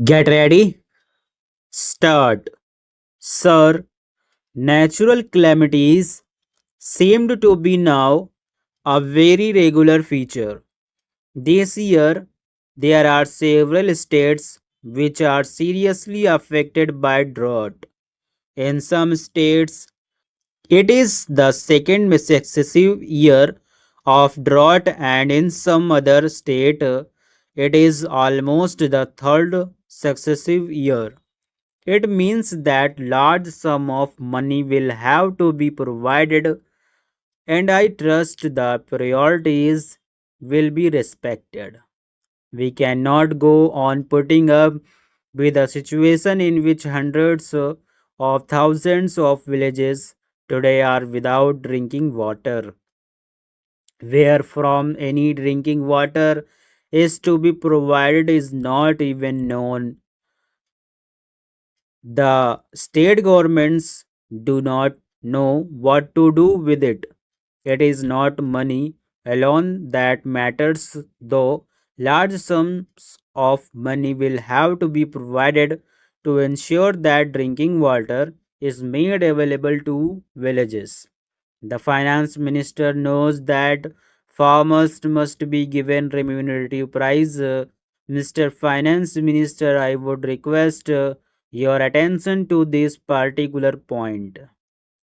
Get ready. Start. Sir, natural calamities seemed to be now a very regular feature. This year, there are several states which are seriously affected by drought. In some states, it is the second successive year of drought, and in some other state, it is almost the third successive year. It means that large sum of money will have to be provided, and I trust the priorities will be respected. We cannot go on putting up with a situation in which hundreds of thousands of villages today are without drinking water. Where from any drinking water is to be provided is not even known. The state governments do not know what to do with it. It is not money alone that matters, though large sums of money will have to be provided to ensure that drinking water is made available to villages. The finance minister knows that farmers must be given remunerative price. Mr. Finance Minister, I would request your attention to this particular point.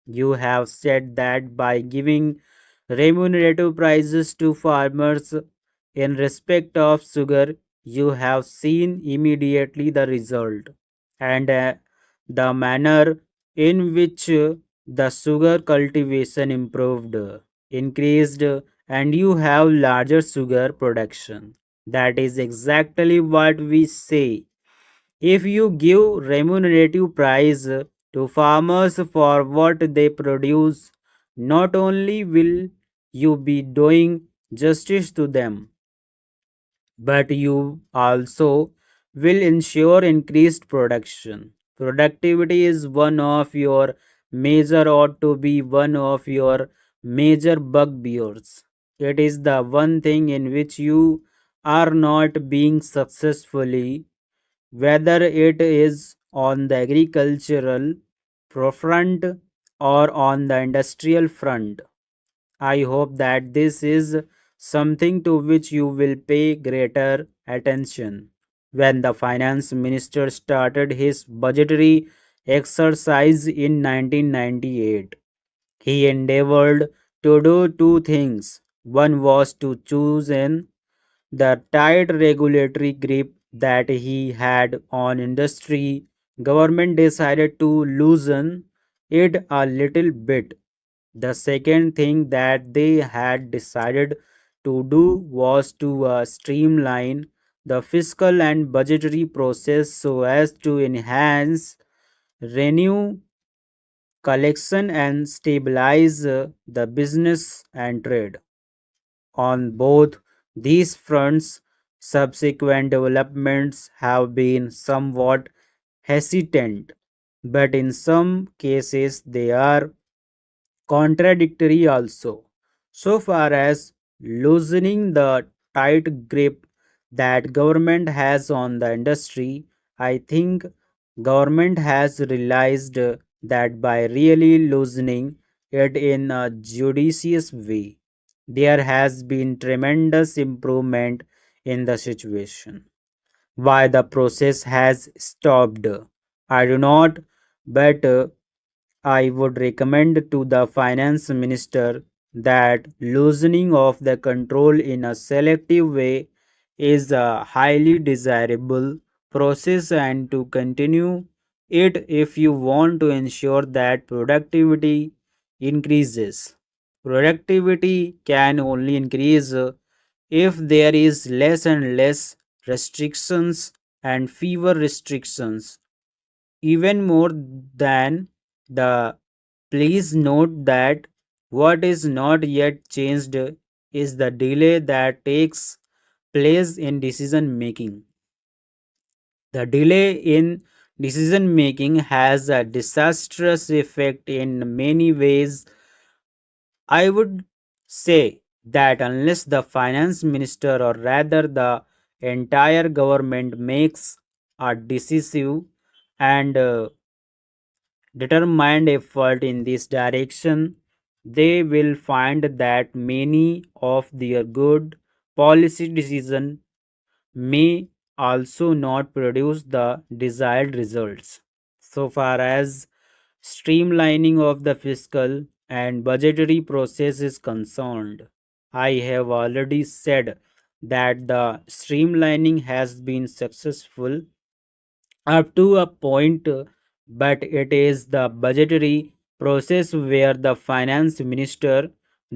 You have said that by giving remunerative prices to farmers in respect of sugar, you have seen immediately the result and the manner in which the sugar cultivation improved, increased, and you have larger sugar production. That is exactly what we say. If you give remunerative price to farmers for what they produce, not only will you be doing justice to them, but you also will ensure increased production. Productivity is one of your major, ought to be one of your major bugbears. It is the one thing in which you are not being successfully, whether it is on the agricultural front or on the industrial front. I hope that this is something to which you will pay greater attention. When the finance minister started his budgetary exercise in 1998, he endeavored to do two things. One was to choose the tight regulatory grip that he had on industry. Government decided to loosen it a little bit. The second thing that they had decided to do was to streamline the fiscal and budgetary process so as to enhance revenue collection and stabilize the business and trade. On both these fronts, subsequent developments have been somewhat hesitant, but in some cases they are contradictory also. So far as loosening the tight grip that government has on the industry, I think government has realized that by really loosening it in a judicious way, there has been tremendous improvement in the situation. Why the process has stopped, I do not, but I would recommend to the finance minister that loosening of the control in a selective way is a highly desirable process and to continue it if you want to ensure that productivity increases. Productivity can only increase if there is less and less restrictions and fewer restrictions. Even more than the, please note that what is not yet changed is the delay that takes place in decision making. The delay in decision making has a disastrous effect in many ways. I would say that unless the finance minister, or rather the entire government, makes a decisive and determined effort in this direction, they will find that many of their good policy decisions may also not produce the desired results. So far as streamlining of the fiscal and budgetary process is concerned, I have already said that the streamlining has been successful up to a point, but it is the budgetary process where the finance minister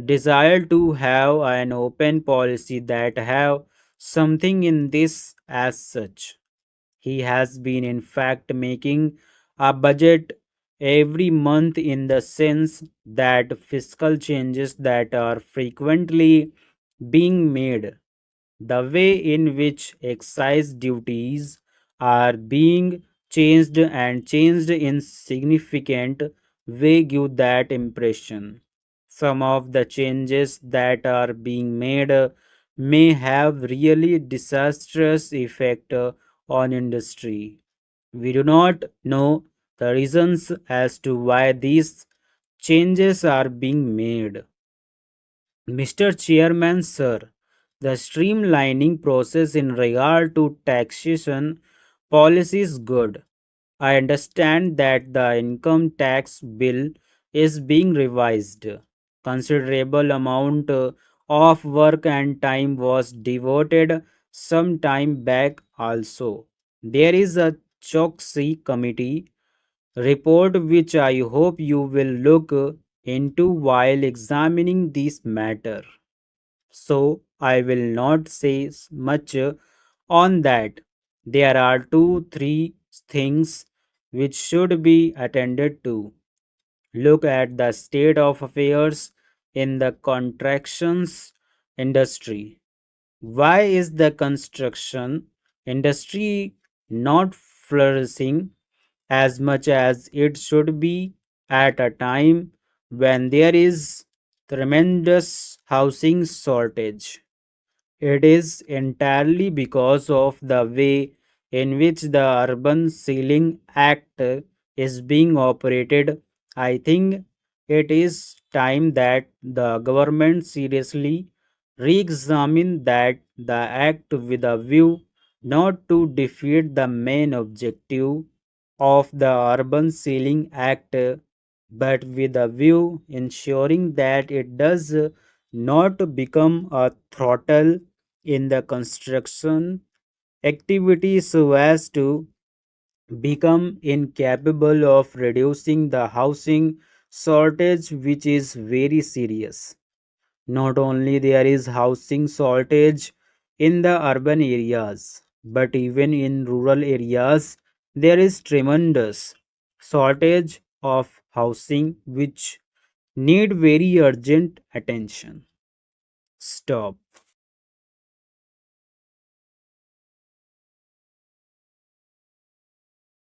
desired to have an open policy that have something in this as such. He has been, in fact, making a budget every month in the sense that fiscal changes that are frequently being made, the way in which excise duties are being changed in significant way give that impression. Some of the changes that are being made may have really disastrous effect on industry. We do not know the reasons as to why these changes are being made. Mr. Chairman, sir, the streamlining process in regard to taxation policy is good. I understand that the income tax bill is being revised. Considerable amount of work and time was devoted some time back also. There is a Choksi committee report which I hope you will look into while examining this matter. So I will not say much on that. There are two, three things which should be attended to. Look at the state of affairs in the constructions industry. Why is the construction industry not flourishing as much as it should be at a time when there is tremendous housing shortage? It is entirely because of the way in which the Urban Sealing Act is being operated. I think it is time that the government seriously re examine that the act with a view not to defeat the main objective of the Urban Sealing Act, but with a view ensuring that it does not become a throttle in the construction activity so as to become incapable of reducing the housing shortage, which is very serious. Not only there is housing shortage in the urban areas, but even in rural areas there is tremendous shortage of housing which need very urgent attention. Stop.